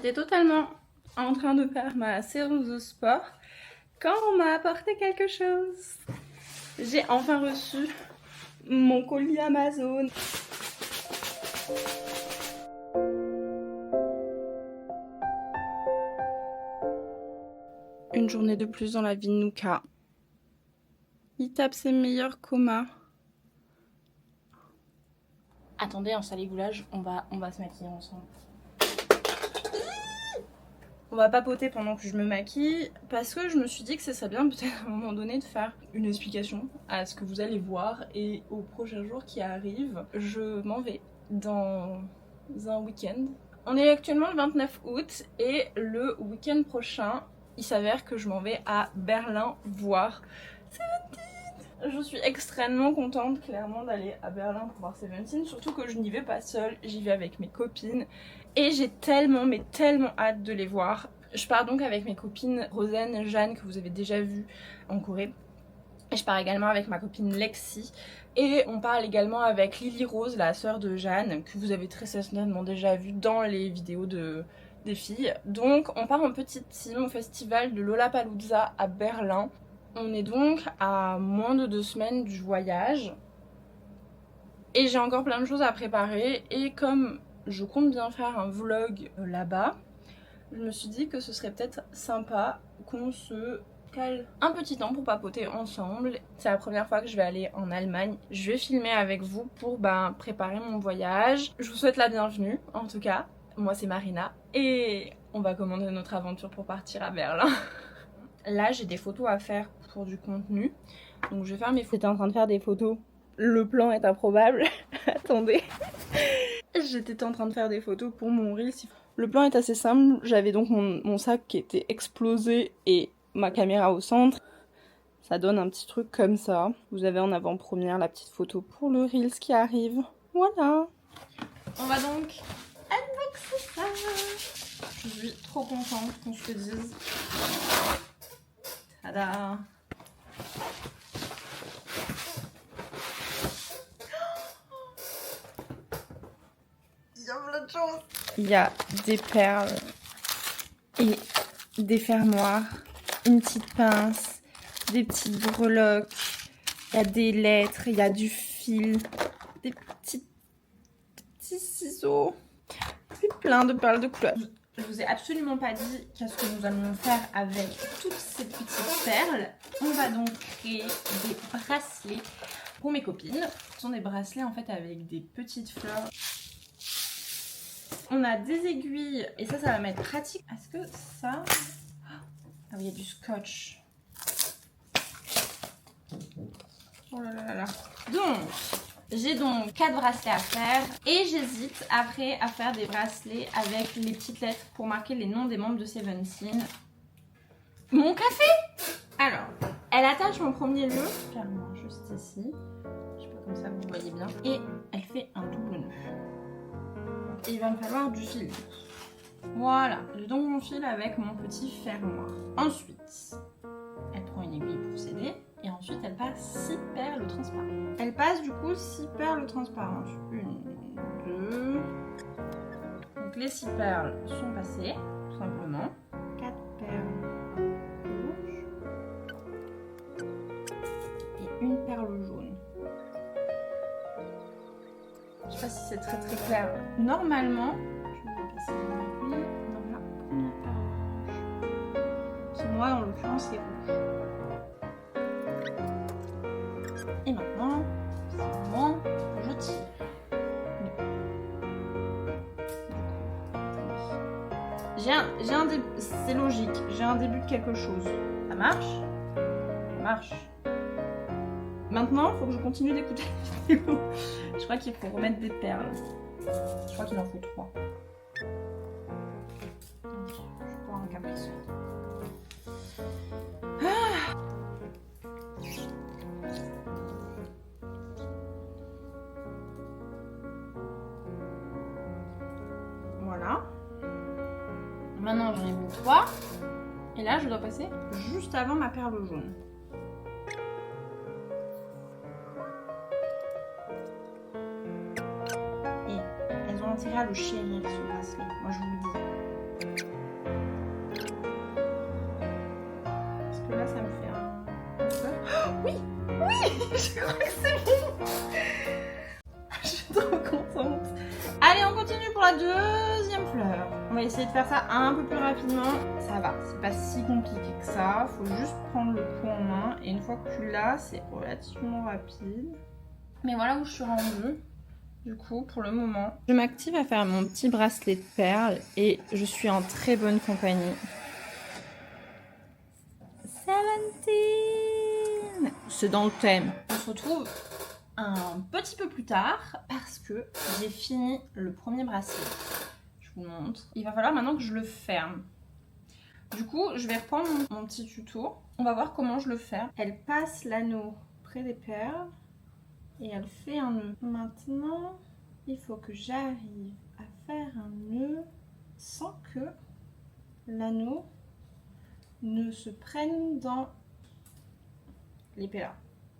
J'étais totalement en train de faire ma séance de sport quand on m'a apporté quelque chose. J'ai enfin reçu mon colis Amazon. Une journée de plus dans la vie de Nouka. Il tape ses meilleurs comas. Attendez, installez-vous là, on va se maquiller ensemble. On va papoter pendant que je me maquille parce que je me suis dit que ça serait bien peut-être à un moment donné de faire une explication à ce que vous allez voir et aux prochains jours qui arrivent. Je m'en vais dans un week-end. On est actuellement le 29 août et le week-end prochain, il s'avère que je m'en vais à Berlin voir Seventeen. Je suis extrêmement contente clairement d'aller à Berlin pour voir Seventeen, surtout que je n'y vais pas seule, j'y vais avec mes copines. Et j'ai tellement hâte de les voir. Je pars donc avec mes copines Rosen, Jeanne, que vous avez déjà vues en Corée. Et je pars également avec ma copine Lexi. Et on parle également avec Lily Rose, la sœur de Jeanne, que vous avez très certainement déjà vue dans les vidéos des filles. Donc on part en petite team au festival de Lollapalooza à Berlin. On est donc à moins de 2 semaines du voyage. Et j'ai encore plein de choses à préparer. Et comme je compte bien faire un vlog là-bas, je me suis dit que ce serait peut-être sympa qu'on se cale un petit temps pour papoter ensemble. C'est la première fois que je vais aller en Allemagne. Je vais filmer avec vous pour préparer mon voyage. Je vous souhaite la bienvenue en tout cas. Moi c'est Marina et on va commander notre aventure pour partir à Berlin. Là j'ai des photos à faire pour du contenu. Donc je vais faire mes photos. J'étais en train de faire des photos. Le plan est improbable. Attendez. J'étais en train de faire des photos pour mon reel. Le plan est assez simple. J'avais donc mon sac qui était explosé et ma caméra au centre. Ça donne un petit truc comme ça. Vous avez en avant-première la petite photo pour le Reels qui arrive. Voilà. On va donc unboxer ça. Je suis trop contente qu'on se le dise. Tada. Il y a des perles et des fermoirs, une petite pince, des petites breloques, il y a des lettres, il y a du fil, des petits ciseaux, et plein de perles de couleurs. Je vous ai absolument pas dit qu'est-ce que nous allons faire avec toutes ces petites perles. On va donc créer des bracelets pour mes copines. Ce sont des bracelets en fait avec des petites fleurs. On a des aiguilles et ça va m'être pratique. Est-ce que ça... Ah oui, il y a du scotch. Oh là là là. Donc, j'ai donc 4 bracelets à faire et j'hésite après à faire des bracelets avec les petites lettres pour marquer les noms des membres de Seventeen. Mon café! Alors, elle attache mon premier nœud, carrément juste ici. Je sais pas, comme ça vous voyez bien. Et elle fait un double nœud. Et il va me falloir du fil. Voilà, j'ai donc mon fil avec mon petit fermoir. Ensuite, elle prend une aiguille pour s'aider. Et ensuite, elle passe 6 perles transparentes. Elle passe du coup 6 perles transparentes. 1, 2. Donc les 6 perles sont passées, tout simplement. 4 perles rouges. Et une perle jaune. Je sais pas si c'est très clair. Normalement, je vais passer l'aiguille dans la première perle rouge. C'est moi, en l'occurrence, c'est rouge. Et maintenant, c'est le moment où je tire. J'ai un début, c'est logique, j'ai un début de quelque chose. Ça marche? Ça marche. Maintenant, il faut que je continue d'écouter la vidéo. Je crois qu'il faut remettre des perles. Je crois qu'il en faut 3. Je suis pas un capricieux. Ah! Voilà. Maintenant, j'en ai mis 3. Et là, je dois passer juste avant ma perle jaune. Intérêt à le chérir ce bracelet, moi je vous le dis. Je crois que c'est bon. Je suis trop contente. Allez, on continue pour la deuxième fleur. On va essayer de faire ça un peu plus rapidement. Ça va, c'est pas si compliqué que ça. Faut juste prendre le pot en main. Et une fois que tu l'as, c'est relativement rapide. Mais voilà où je suis rendue. Du coup, pour le moment, je m'active à faire mon petit bracelet de perles. Et je suis en très bonne compagnie. 17! C'est dans le thème. On se retrouve un petit peu plus tard parce que j'ai fini le premier bracelet. Je vous montre. Il va falloir maintenant que je le ferme. Du coup, je vais reprendre mon petit tuto. On va voir comment je le ferme. Elle passe l'anneau près des perles et elle fait un nœud. Maintenant, il faut que j'arrive à faire un nœud sans que l'anneau ne se prenne dans les perles.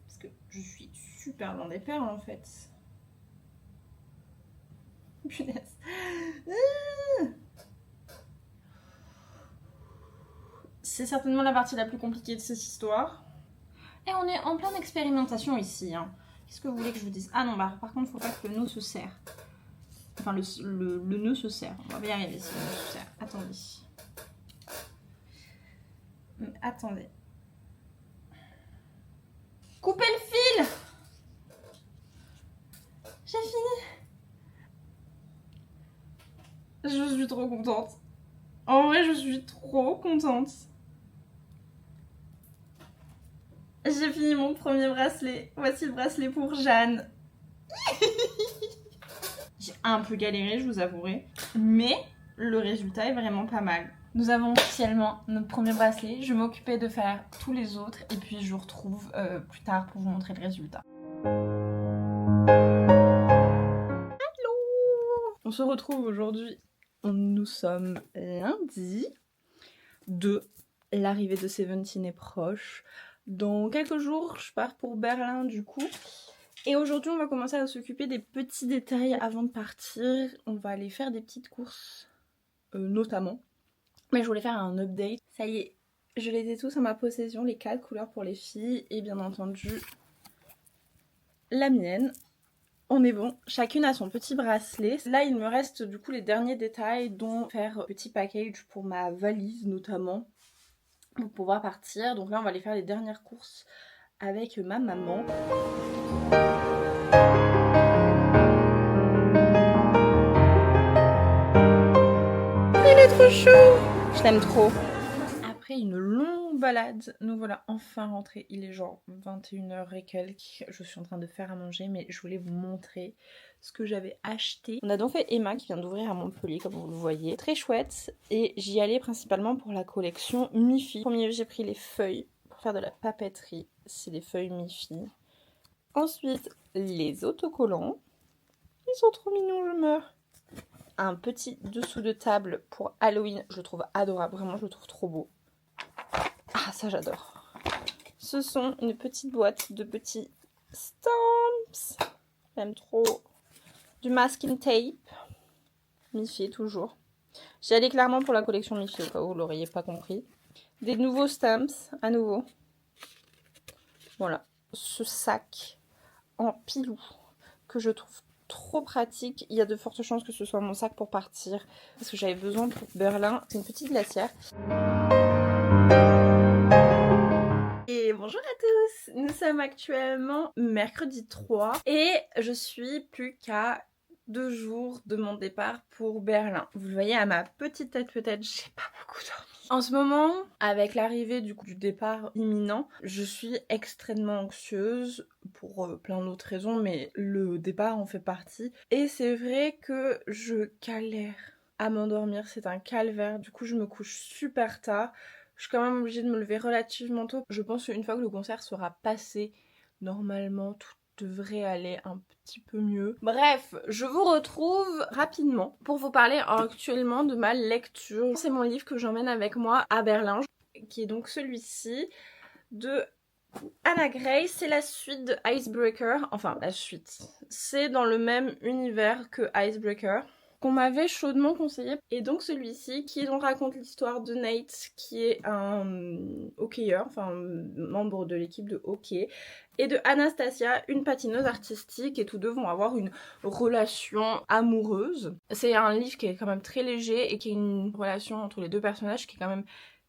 Parce que je suis super dans des perles en fait. Punaise. C'est certainement la partie la plus compliquée de cette histoire. Et on est en pleine expérimentation ici. Hein. Qu'est-ce que vous voulez que je vous dise? Ah non, bah par contre, il faut pas que le nœud se serre. Enfin, le nœud se serre. On va y arriver si le nœud se serre. Attendez. Attendez. Coupez le fil! J'ai fini! Je suis trop contente. En vrai, je suis trop contente. J'ai fini mon premier bracelet. Voici le bracelet pour Jeanne. J'ai un peu galéré, je vous avouerai. Mais le résultat est vraiment pas mal. Nous avons officiellement notre premier bracelet. Je m'occupais de faire tous les autres. Et puis je vous retrouve plus tard pour vous montrer le résultat. Allô! On se retrouve aujourd'hui. Nous sommes lundi 2. L'arrivée de Seventeen est proche. Dans quelques jours, je pars pour Berlin du coup. Et aujourd'hui, on va commencer à s'occuper des petits détails avant de partir. On va aller faire des petites courses, notamment. Mais je voulais faire un update. Ça y est, je les ai tous en ma possession, les 4 couleurs pour les filles. Et bien entendu, la mienne. On est bon, chacune a son petit bracelet. Là, il me reste du coup les derniers détails, dont faire un petit package pour ma valise notamment, pour pouvoir partir. Donc là, on va aller faire les dernières courses avec ma maman. Il est trop chaud! Je l'aime trop. Après une longue balade, nous voilà enfin rentrés. Il est genre 21h et quelques. Je suis en train de faire à manger, mais je voulais vous montrer ce que j'avais acheté. On a donc fait Emma qui vient d'ouvrir à Montpellier, comme vous le voyez. Très chouette. Et j'y allais principalement pour la collection Mi-Fi. Premier, j'ai pris les feuilles pour faire de la papeterie. C'est des feuilles Mi-Fi. Ensuite, les autocollants. Ils sont trop mignons, je meurs. Un petit dessous de table pour Halloween. Je le trouve adorable. Vraiment, je le trouve trop beau. Ah, ça j'adore. Ce sont une petite boîte de petits stamps. J'aime trop. Du masking tape. Mi-Fi toujours. J'y allais clairement pour la collection Mi-Fi au cas où vous l'auriez pas compris. Des nouveaux stamps à nouveau. Voilà. Ce sac en pilou que je trouve trop pratique. Il y a de fortes chances que ce soit mon sac pour partir parce que j'avais besoin pour Berlin. C'est une petite glacière. Et bonjour à tous, nous sommes actuellement mercredi 3 et je suis plus qu'à 2 jours de mon départ pour Berlin. Vous le voyez à ma petite tête peut-être, j'ai pas beaucoup dormi. En ce moment, avec l'arrivée du départ imminent, je suis extrêmement anxieuse pour plein d'autres raisons, mais le départ en fait partie. Et c'est vrai que je galère à m'endormir, c'est un calvaire. Du coup, je me couche super tard. Je suis quand même obligée de me lever relativement tôt. Je pense qu'une fois que le concert sera passé, normalement tout devrait aller un petit peu mieux. Bref, je vous retrouve rapidement pour vous parler actuellement de ma lecture. C'est mon livre que j'emmène avec moi à Berlin, qui est donc celui-ci de Anna Gray. C'est la suite de Icebreaker. Enfin, la suite. C'est dans le même univers que Icebreaker. qu'on m'avait chaudement conseillé. Et donc celui-ci qui donc raconte l'histoire de Nate, qui est un hockeyeur, enfin membre de l'équipe de hockey, et de Anastasia, une patineuse artistique, et tous deux vont avoir une relation amoureuse. C'est un livre qui est quand même très léger et qui est une relation entre les deux personnages qui est quand même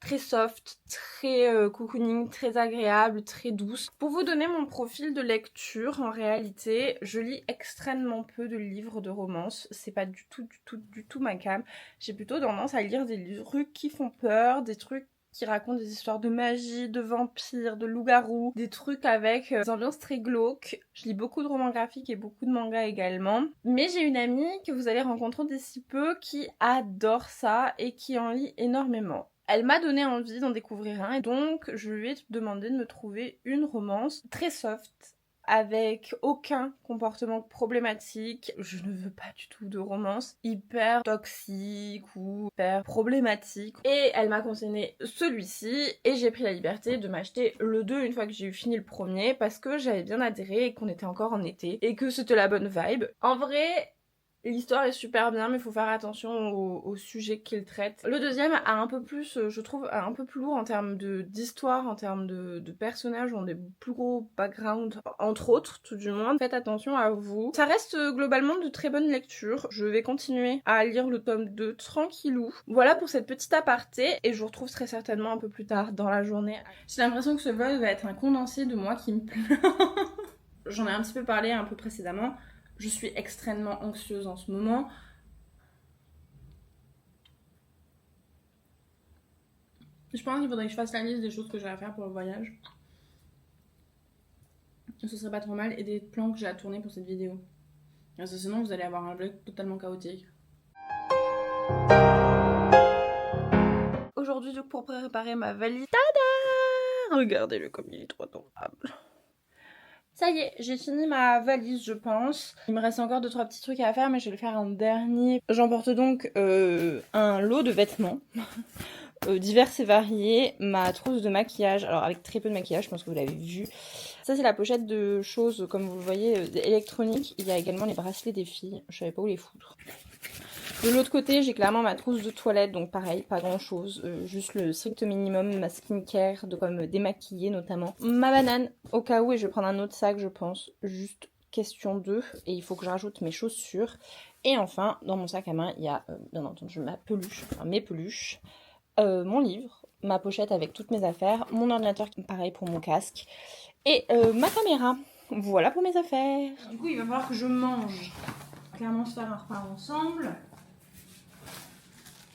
très soft, très cocooning, très agréable, très douce. Pour vous donner mon profil de lecture, en réalité, je lis extrêmement peu de livres de romance. C'est pas du tout ma came. J'ai plutôt tendance à lire des trucs qui font peur, des trucs qui racontent des histoires de magie, de vampires, de loups-garous, des trucs avec des ambiances très glauques. Je lis beaucoup de romans graphiques et beaucoup de mangas également. Mais j'ai une amie que vous allez rencontrer d'ici peu qui adore ça et qui en lit énormément. Elle m'a donné envie d'en découvrir un et donc je lui ai demandé de me trouver une romance très soft, avec aucun comportement problématique. Je ne veux pas du tout de romance hyper toxique ou hyper problématique. Et elle m'a conseillé celui-ci et j'ai pris la liberté de m'acheter le 2 une fois que j'ai eu fini le premier parce que j'avais bien adhéré et qu'on était encore en été et que c'était la bonne vibe. En vrai, l'histoire est super bien, mais il faut faire attention au sujet qu'il traite. Le deuxième a un peu plus, je trouve, un peu plus lourd en termes d'histoire, en termes de personnages, ont des plus gros backgrounds, entre autres, tout du moins. Faites attention à vous. Ça reste globalement de très bonnes lectures. Je vais continuer à lire le tome 2 tranquillou. Voilà pour cette petite aparté, et je vous retrouve très certainement un peu plus tard dans la journée. J'ai l'impression que ce vlog va être un condensé de moi qui me plaît. J'en ai un petit peu parlé un peu précédemment. Je suis extrêmement anxieuse en ce moment. Je pense qu'il faudrait que je fasse la liste des choses que j'ai à faire pour le voyage. Ce serait pas trop mal. Et des plans que j'ai à tourner pour cette vidéo. Parce que sinon vous allez avoir un vlog totalement chaotique. Aujourd'hui donc pour préparer ma valise. Tada! Regardez-le comme il est trop adorable. Ça y est, j'ai fini ma valise, je pense. Il me reste encore 2-3 petits trucs à faire, mais je vais le faire en dernier. J'emporte donc un lot de vêtements, divers et variés, ma trousse de maquillage, alors avec très peu de maquillage, je pense que vous l'avez vu. Ça, c'est la pochette de choses, comme vous le voyez, électroniques. Il y a également les bracelets des filles, je savais pas où les foutre. De l'autre côté, j'ai clairement ma trousse de toilette, donc pareil, pas grand chose, juste le strict minimum, ma skincare, de quoi me démaquiller notamment. Ma banane, au cas où, et je vais prendre un autre sac, je pense, juste question d'œufs, et il faut que je rajoute mes chaussures. Et enfin, dans mon sac à main, il y a bien entendu ma peluche, enfin mes peluches, mon livre, ma pochette avec toutes mes affaires, mon ordinateur, pareil pour mon casque, et ma caméra. Voilà pour mes affaires. Du coup, il va falloir que je mange. Clairement, se faire un repas ensemble.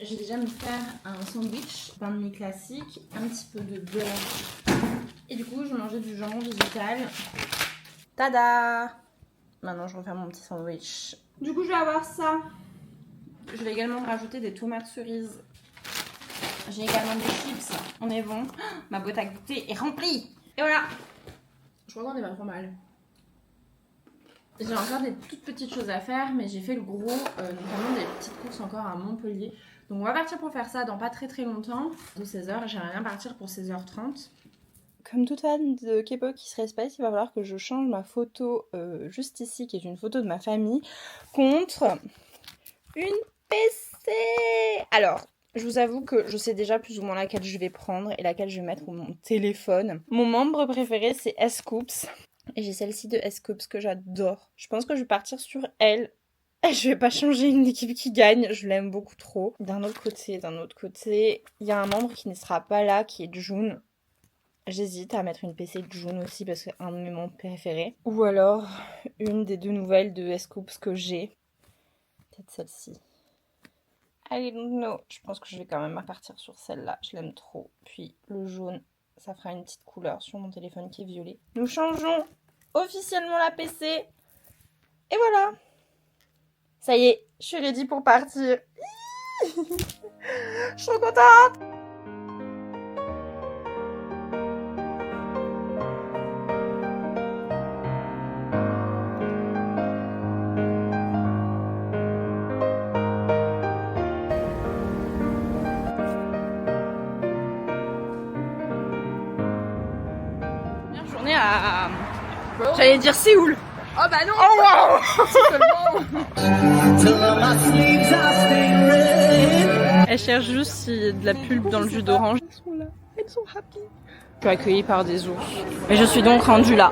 Je vais déjà me faire un sandwich, pain de mie classique, un petit peu de beurre. Et du coup, je vais manger du jambon végétal. Tada! Maintenant, je refais mon petit sandwich. Du coup, je vais avoir ça. Je vais également rajouter des tomates cerises. J'ai également des chips. On est bon. Ma boîte à goûter est remplie. Et voilà. Je crois qu'on est pas trop mal. J'ai encore des toutes petites choses à faire, mais j'ai fait le gros, notamment des petites courses encore à Montpellier. Donc on va partir pour faire ça dans pas très longtemps, de 16h, j'aimerais bien partir pour 16h30. Comme toute fan de K-pop qui se respecte, il va falloir que je change ma photo juste ici, qui est une photo de ma famille, contre une PC. Alors, je vous avoue que je sais déjà plus ou moins laquelle je vais prendre et laquelle je vais mettre pour mon téléphone. Mon membre préféré, c'est S-Coups. Et j'ai celle-ci de S-Coups que j'adore. Je pense que je vais partir sur elle. Et je vais pas changer une équipe qui gagne, je l'aime beaucoup trop. D'un autre côté, il y a un membre qui ne sera pas là, qui est June. J'hésite à mettre une PC de June aussi parce que c'est un de mes membres préférés. Ou alors une des deux nouvelles de S-Coups que j'ai. Peut-être celle-ci. I don't know. Je pense que je vais quand même partir sur celle-là, je l'aime trop. Puis le jaune, ça fera une petite couleur sur mon téléphone qui est violet. Nous changeons officiellement la PC. Et voilà. Ça y est, je suis ready pour partir. Je suis trop contente. Première journée à... J'allais dire Séoul. Oh bah non. Oh wow. Elle cherche juste s'il y a de la pulpe dans le jus d'orange. Elles sont là, elles sont happy. Je suis accueillie par des ours. Et je suis donc rendue là.